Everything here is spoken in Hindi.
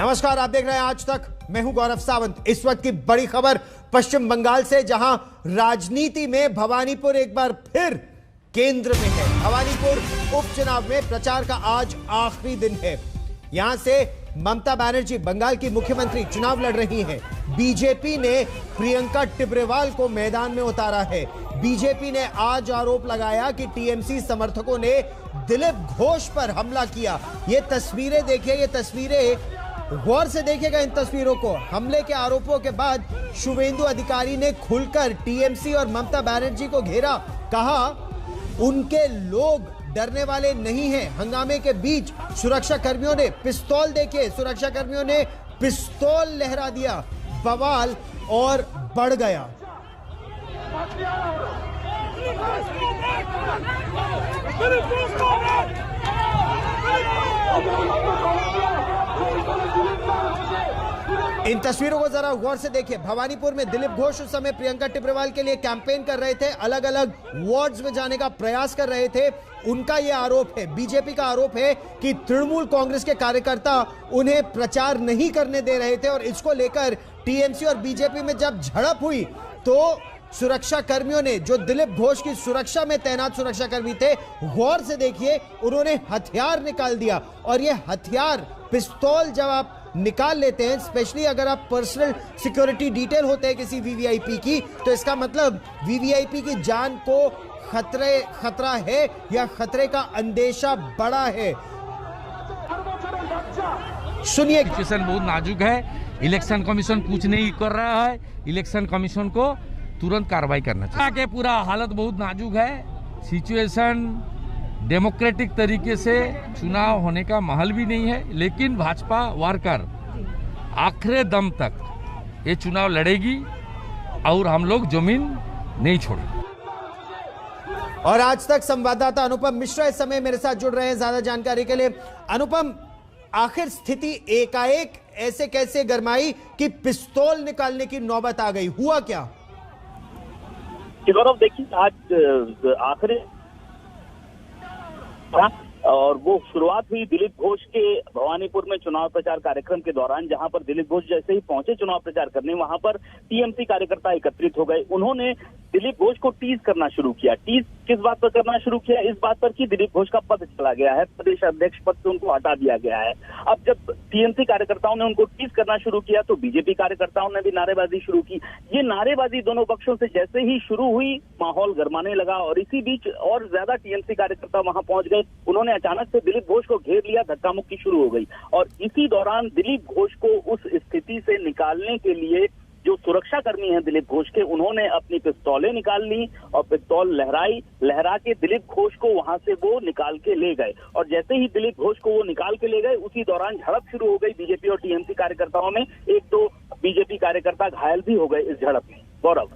नमस्कार, आप देख रहे हैं आज तक। मैं हूं गौरव सावंत। इस वक्त की बड़ी खबर पश्चिम बंगाल से, जहां राजनीति में भवानीपुर एक बार फिर केंद्र में है। भवानीपुर उपचुनाव में प्रचार का आज आखिरी दिन है। यहां से ममता बनर्जी बंगाल की मुख्यमंत्री चुनाव लड़ रही हैं। बीजेपी ने प्रियंका टिब्रेवाल को मैदान में उतारा है। बीजेपी ने आज आरोप लगाया कि टीएमसी समर्थकों ने दिलीप घोष पर हमला किया। ये तस्वीरें देखिए, ये तस्वीरें गौर से देखिएगा इन तस्वीरों को। हमले के आरोपों के बाद शुभेंदु अधिकारी ने खुलकर टीएमसी और ममता बनर्जी को घेरा। कहा उनके लोग डरने वाले नहीं हैं। हंगामे के बीच सुरक्षा कर्मियों ने पिस्तौल, देखिए सुरक्षा कर्मियों ने पिस्तौल लहरा दिया। बवाल और बढ़ गया। इन तस्वीरों को जरा गौर से देखिए। भवानीपुर में दिलीप घोष उस समय प्रियंका टिब्रेवाल के लिए कैंपेन कर रहे थे, अलग अलग वार्ड्स में जाने का प्रयास कर रहे थे। उनका यह आरोप है, बीजेपी का आरोप है कि तृणमूल कांग्रेस के कार्यकर्ता उन्हें प्रचार नहीं करने दे रहे थे। और इसको लेकर टीएमसी और बीजेपी में जब झड़प हुई तो सुरक्षा कर्मियों ने, जो दिलीप घोष की सुरक्षा में तैनात सुरक्षा कर्मी थे, गौर से देखिए, उन्होंने हथियार निकाल दिया। और यह हथियार, पिस्तौल जब आप निकाल लेते हैं, स्पेशली अगर आप पर्सनल सिक्योरिटी डिटेल होते हैं किसी वीवीआईपी की, तो इसका मतलब वीवीआईपी की जान को खतरा है या खतरे का अंदेशा बड़ा है। सुनिए। सिचुएशन बहुत नाजुक है। इलेक्शन कमीशन कुछ नहीं कर रहा है। इलेक्शन कमीशन को तुरंत कार्रवाई करना चाहिए। पूरा हालत बहुत नाजुक है। सिचुएशन डेमोक्रेटिक तरीके से चुनाव होने का माहौल भी नहीं है, लेकिन भाजपा वर्कर आखिरी दम तक ये चुनाव लड़ेगी और हम लोग जमीन नहीं छोड़ेंगे। और आज तक संवाददाता अनुपम मिश्रा इस समय मेरे साथ जुड़ रहे हैं ज्यादा जानकारी के लिए। अनुपम, आखिर स्थिति एकाएक ऐसे कैसे गरमाई कि पिस्तौल निकालने की नौबत आ गई? हुआ क्या? गौरव, देखिए आज आखिरी और वो शुरुआत हुई दिलीप घोष के भवानीपुर में चुनाव प्रचार कार्यक्रम के दौरान, जहां पर दिलीप घोष जैसे ही पहुंचे चुनाव प्रचार करने, वहां पर टीएमसी कार्यकर्ता एकत्रित हो गए। उन्होंने दिलीप घोष को टीज करना शुरू किया। टीज किस बात पर करना शुरू किया? इस बात पर कि दिलीप घोष का पद चला गया है, प्रदेश अध्यक्ष पद से उनको हटा दिया गया है। अब जब टीएमसी कार्यकर्ताओं ने उनको टीज करना शुरू किया तो बीजेपी कार्यकर्ताओं ने भी नारेबाजी शुरू की। ये नारेबाजी दोनों पक्षों से जैसे ही शुरू हुई, माहौल गरमाने लगा और इसी बीच और ज्यादा टीएमसी कार्यकर्ता वहां पहुंच गए। उन्होंने अचानक से दिलीप घोष को घेर लिया, धक्का मुक्की शुरू हो गई। और इसी दौरान दिलीप घोष को उस स्थिति से निकालने के लिए जो सुरक्षा कर्मी हैं दिलीप घोष के, उन्होंने अपनी पिस्तौलें निकाल ली और पिस्तौल लहरा के दिलीप घोष को वहां से वो निकाल के ले गए। और जैसे ही दिलीप घोष को वो निकाल के ले गए, उसी दौरान झड़प शुरू हो गई बीजेपी और टीएमसी कार्यकर्ताओं में। एक तो बीजेपी कार्यकर्ता घायल भी हो गए इस झड़प में। गौरव।